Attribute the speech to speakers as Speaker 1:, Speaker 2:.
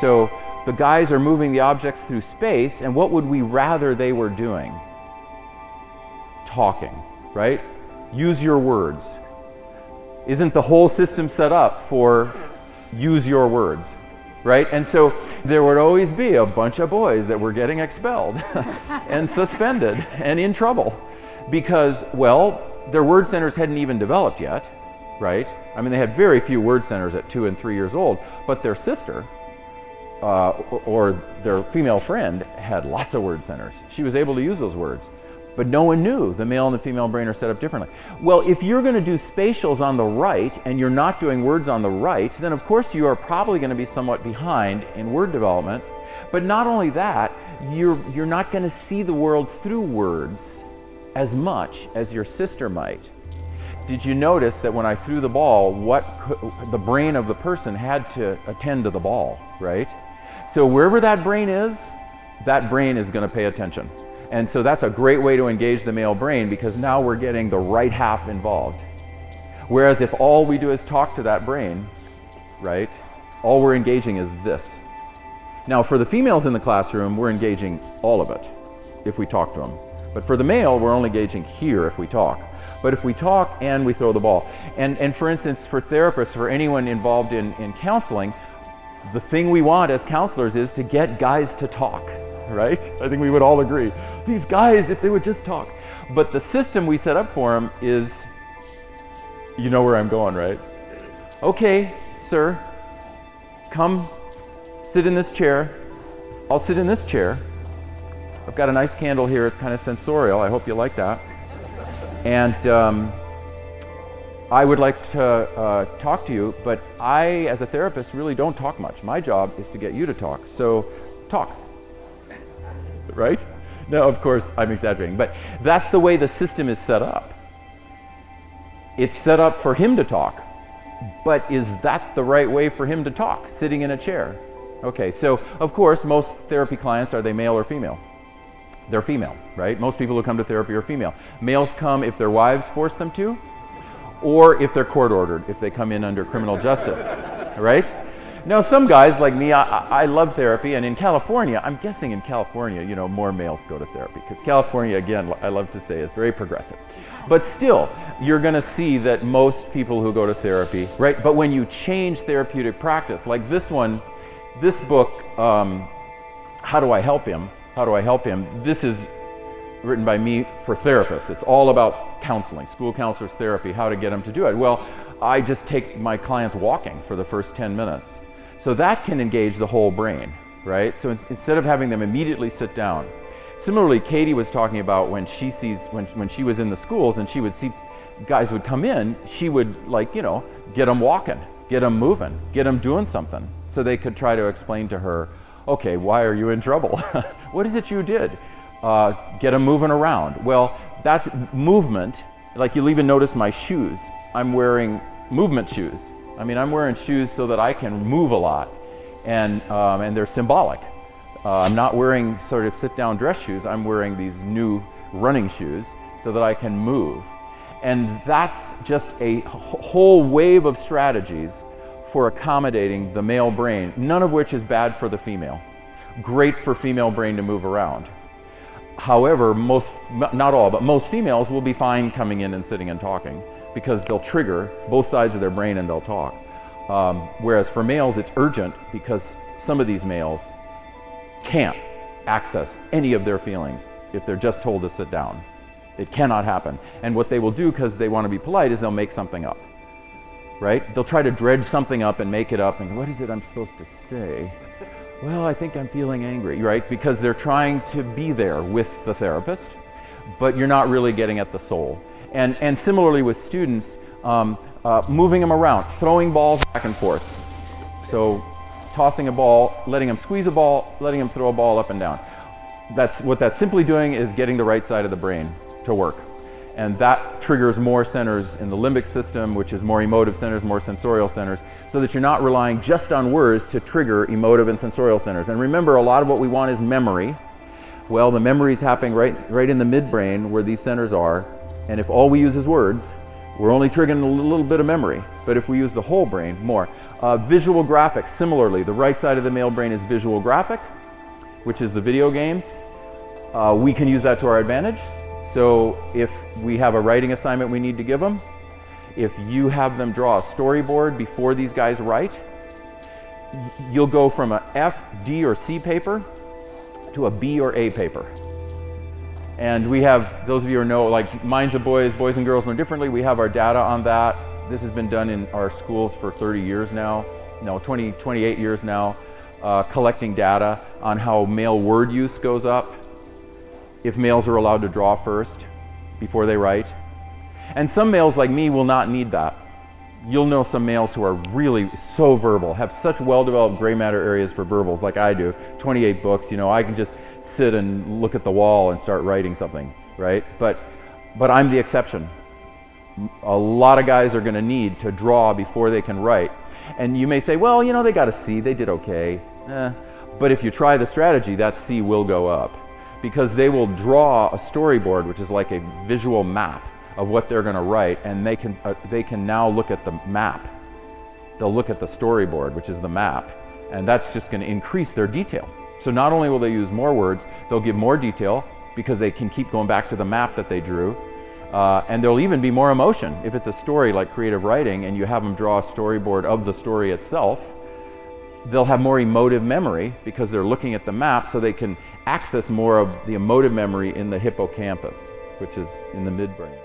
Speaker 1: So the guys are moving the objects through space, and what would we rather they were doing? Talking, right? Use your words. Isn't the whole system set up for use your words, right? And so there would always be a bunch of boys that were getting expelled and suspended and in trouble because, well, their word centers hadn't even developed yet, right? I mean, they had very few word centers at 2 and 3 years old, but their sister or their female friend had lots of word centers. She was able to use those words, but no one knew the male and the female brain are set up differently. Well, if you're going to do spatials on the right and you're not doing words on the right, then of course you are probably going to be somewhat behind in word development. But not only that, you're not going to see the world through words as much as your sister might. Did you notice that when I threw the ball, the brain of the person had to attend to the ball, right? So wherever that brain is going to pay attention. And so that's a great way to engage the male brain because now we're getting the right half involved. Whereas if all we do is talk to that brain, right, all we're engaging is this. Now for the females in the classroom, we're engaging all of it if we talk to them. But for the male, we're only engaging here if we talk. But if we talk and we throw the ball. And for instance, for therapists, for anyone involved in counseling, the thing we want as counselors is to get guys to talk, right? I think we would all agree. These guys, if they would just talk. But the system we set up for them is, you know where I'm going, right? Okay, sir, come sit in this chair. I'll sit in this chair. I've got a nice candle here. It's kind of sensorial. I hope you like that. And I would like to talk to you, but I, as a therapist, really don't talk much. My job is to get you to talk. So talk. Right? No, of course, I'm exaggerating, but that's the way the system is set up. It's set up for him to talk, but is that the right way for him to talk, sitting in a chair? Okay, so of course, most therapy clients, are they male or female? They're female, right? Most people who come to therapy are female. Males come if their wives force them to, or if they're court ordered, if they come in under criminal justice, right? Now, some guys like me, I love therapy, and in California, I'm guessing in California, you know, more males go to therapy, because California, again, I love to say, is very progressive. But still, you're going to see that most people who go to therapy, right? But when you change therapeutic practice, like this one, this book, How Do I Help Him? How Do I Help Him? This is written by me for therapists. It's all about counseling, school counselors, therapy, how to get them to do it. Well, I just take my clients walking for the first 10 minutes. So that can engage the whole brain, right? So instead of having them immediately sit down. Similarly, Katie was talking about when she was in the schools and she would see guys would come in, she would, like, you know, get them walking, get them moving, get them doing something so they could try to explain to her, okay, why are you in trouble? What is it you did? Get them moving around. Well, that's movement. Like, you'll even notice my shoes. I'm wearing movement shoes. I mean, I'm wearing shoes so that I can move a lot, and they're symbolic. I'm not wearing sort of sit-down dress shoes. I'm wearing these new running shoes so that I can move. And that's just a whole wave of strategies for accommodating the male brain, none of which is bad for the female. Great for female brain to move around. However, not all, but most females will be fine coming in and sitting and talking because they'll trigger both sides of their brain and they'll talk. Whereas for males, it's urgent because some of these males can't access any of their feelings if they're just told to sit down. It cannot happen. And what they will do, because they want to be polite, is they'll make something up. Right? They'll try to dredge something up and make it up, and what is it I'm supposed to say? Well, I think I'm feeling angry, right? Because they're trying to be there with the therapist, but you're not really getting at the soul. And similarly with students, moving them around, throwing balls back and forth. So tossing a ball, letting them squeeze a ball, letting them throw a ball up and down. What that's simply doing is getting the right side of the brain to work. And that triggers more centers in the limbic system, which is more emotive centers, more sensorial centers, so that you're not relying just on words to trigger emotive and sensorial centers. And remember, a lot of what we want is memory. Well, the memory is happening right in the midbrain where these centers are. And if all we use is words, we're only triggering a little bit of memory. But if we use the whole brain, more. Visual graphics, similarly, the right side of the male brain is visual graphic, which is the video games. We can use that to our advantage. So if we have a writing assignment we need to give them, if you have them draw a storyboard before these guys write, you'll go from a F, D, or C paper to a B or A paper. And we have, those of you who know, like minds of boys and girls learn differently, we have our data on that. This has been done in our schools for 30 years now, no, 28 years now, collecting data on how male word use goes up, if males are allowed to draw first before they write. And some males like me will not need that. You'll know some males who are really so verbal, have such well-developed gray matter areas for verbals like I do, 28 books, you know, I can just sit and look at the wall and start writing something, right? But I'm the exception. A lot of guys are gonna need to draw before they can write. And you may say, well, you know, they got a C, they did okay. But if you try the strategy, that C will go up because they will draw a storyboard, which is like a visual map of what they're going to write, and they can now look at the map. They'll look at the storyboard, which is the map, and that's just going to increase their detail. So not only will they use more words, they'll give more detail because they can keep going back to the map that they drew, and there'll even be more emotion. If it's a story like creative writing and you have them draw a storyboard of the story itself, they'll have more emotive memory because they're looking at the map, so they can access more of the emotive memory in the hippocampus, which is in the midbrain.